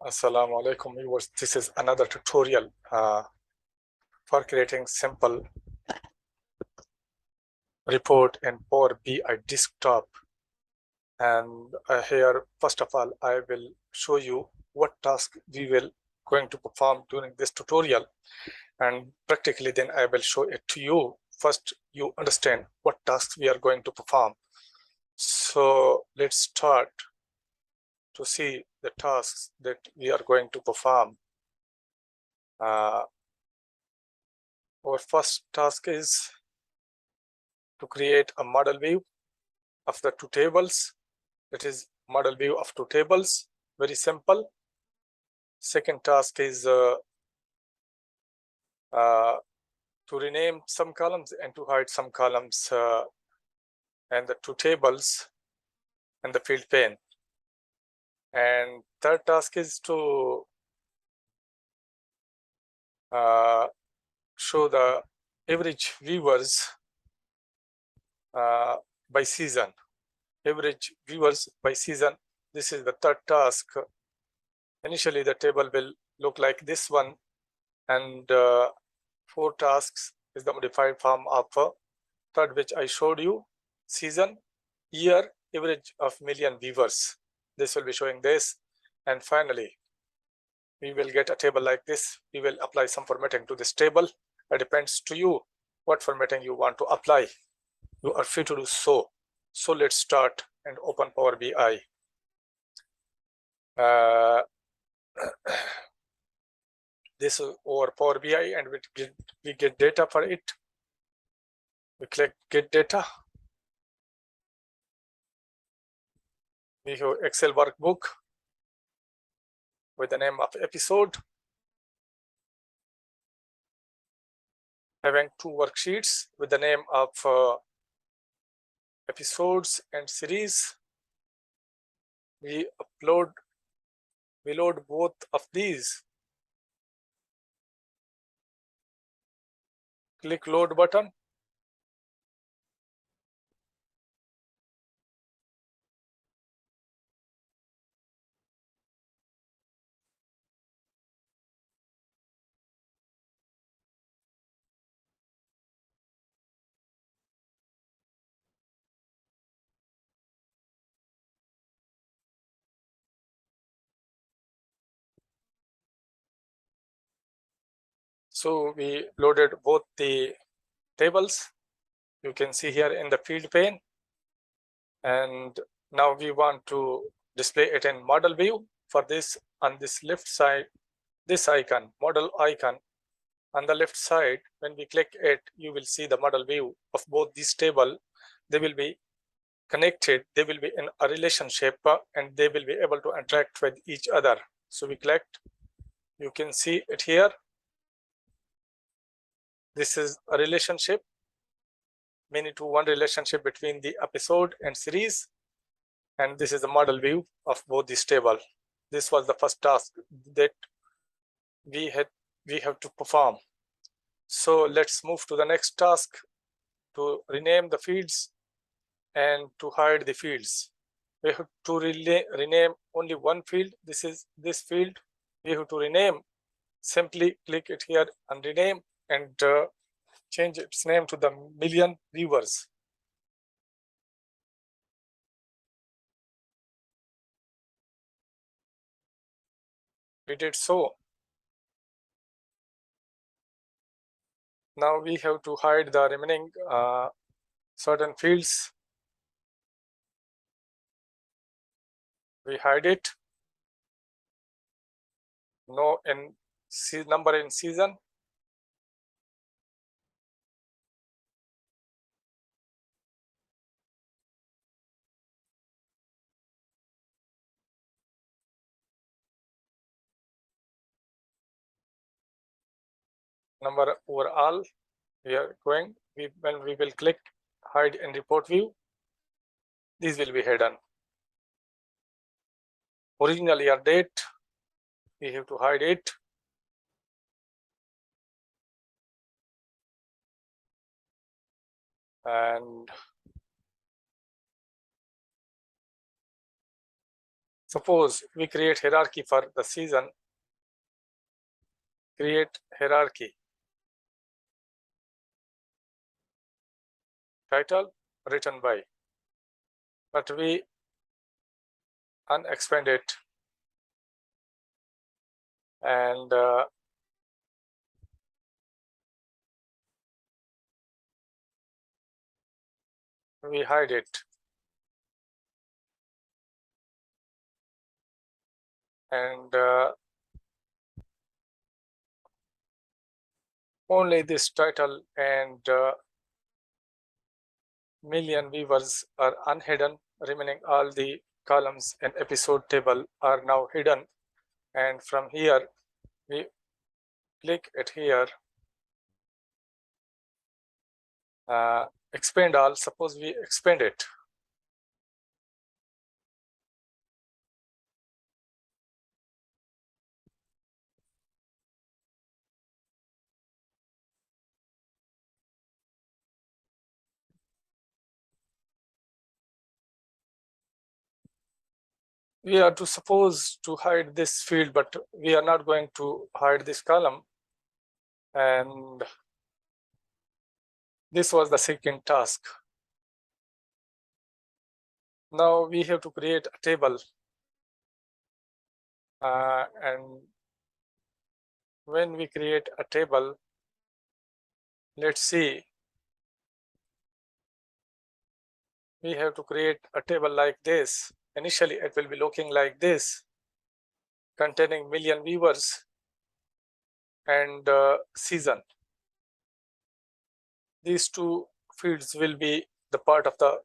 Assalamu alaikum viewers. This is another tutorial for creating simple report in Power BI desktop. And here, first of all, I will show you what task we will going to perform during this tutorial. And practically then I will show it to you. First, you understand what tasks we are going to perform. So let's start to see the tasks that we are going to perform. Our first task is to create a model view of the two tables. That is model view of two tables, very simple. Second task is to rename some columns and to hide some columns and the two tables and the field pane. And third task is to show the average viewers by season. Average viewers by season. This is the third task. Initially, the table will look like this one, and four tasks is the modified form of third, which I showed you. Season, year, average of million viewers. This will be showing this. And finally, we will get a table like this. We will apply some formatting to this table. It depends to you what formatting you want to apply. You are free to do so. So let's start and open Power BI. This is our Power BI, and we get data for it. We click get data. We have Excel workbook with the name of episode, having two worksheets with the name of episodes and series. We load both of these. Click load button. So we loaded both the tables. You can see here in the field pane. And now we want to display it in model view. For this, on this left side, this icon, model icon, on the left side, when we click it, you will see the model view of both these tables. They will be connected, they will be in a relationship, and they will be able to interact with each other. So we clicked, you can see it here. This is a relationship, many to one relationship between the episode and series. And this is the model view of both these tables. This was the first task that we have to perform. So let's move to the next task, to rename the fields and to hide the fields. We have to rename only one field. This is this field. We have to rename. Simply click it here and rename, and change its name to the million viewers. We did so. Now we have to hide the remaining certain fields. We hide it. No in number in season. Number overall. We are going. When we will click hide in report view, these will be hidden. Original year date, we have to hide it. And Suppose we create hierarchy for the season. Create hierarchy. Title written by. But we unexpand it and we hide it. And only this title and million viewers are unhidden, remaining all the columns and episode table are now hidden. And from here we click it here, expand all. Suppose we expand it. We are to suppose to hide this field, but we are not going to hide this column. And this was the second task. Now we have to create a table. And when we create a table, let's see, we have to create a table like this. Initially, it will be looking like this, containing million viewers and season. These two fields will be the part of the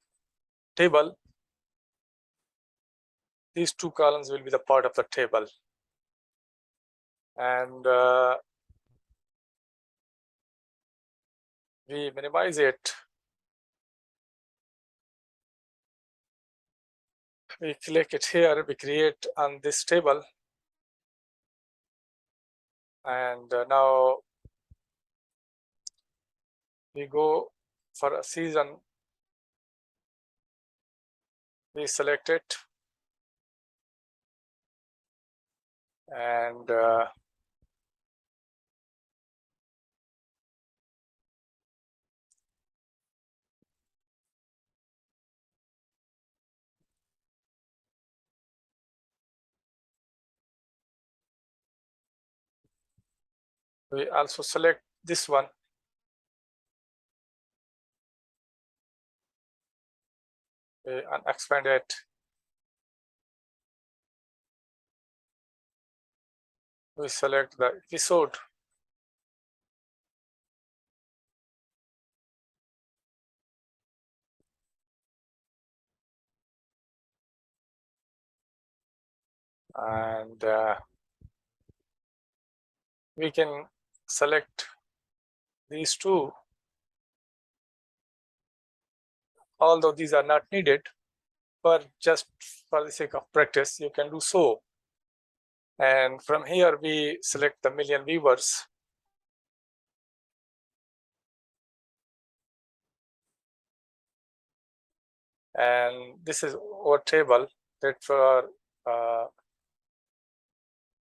table. These two columns will be the part of the table. And we minimize it. We click it here, we create on this table. And now we go for a season. We select it. And we also select this one. We expand it. We select the episode. And we can select these two. Although these are not needed, but just for the sake of practice, you can do so. And from here, we select the million viewers. And this is our table that we are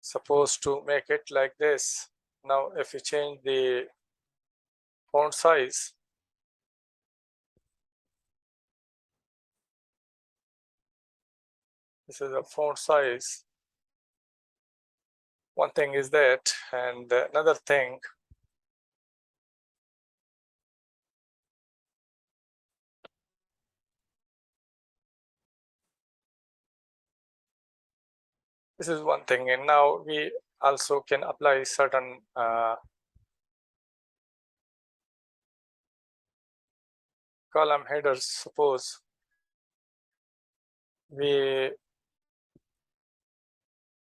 supposed to make it like this. Now, if we change the font size, this is a font size. One thing is that, and another thing, this is one thing. And now we also can apply certain column headers. Suppose we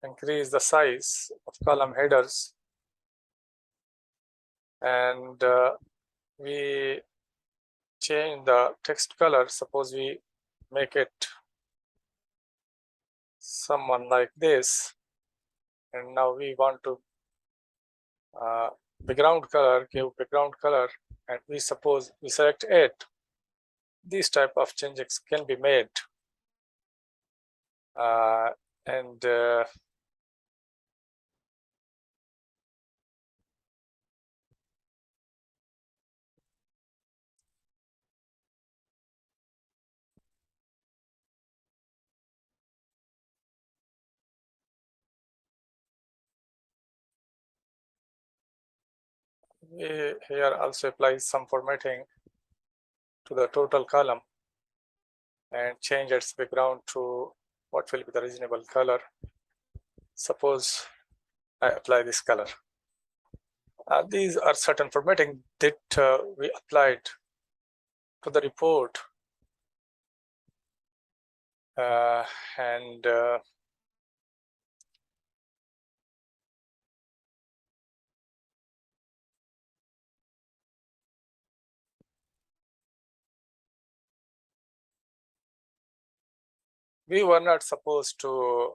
increase the size of column headers, and we change the text color. Suppose we make it someone like this, and now we want to background color, give background color, and we suppose we select it. These type of changes can be made, and we here also apply some formatting to the total column and change its background to what will be the reasonable color. Suppose I apply this color. These are certain formatting that we applied to the report, and we were not supposed to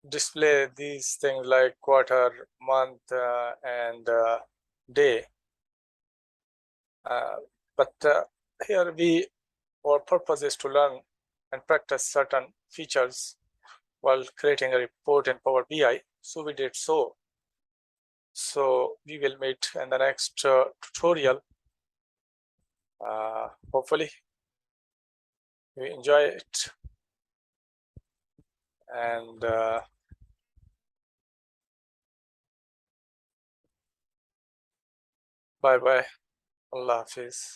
display these things like quarter, month, and day. But here our purpose is to learn and practice certain features while creating a report in Power BI. So we did so. So we will meet in the next tutorial. Hopefully you enjoy it, and bye bye. Allah Hafiz.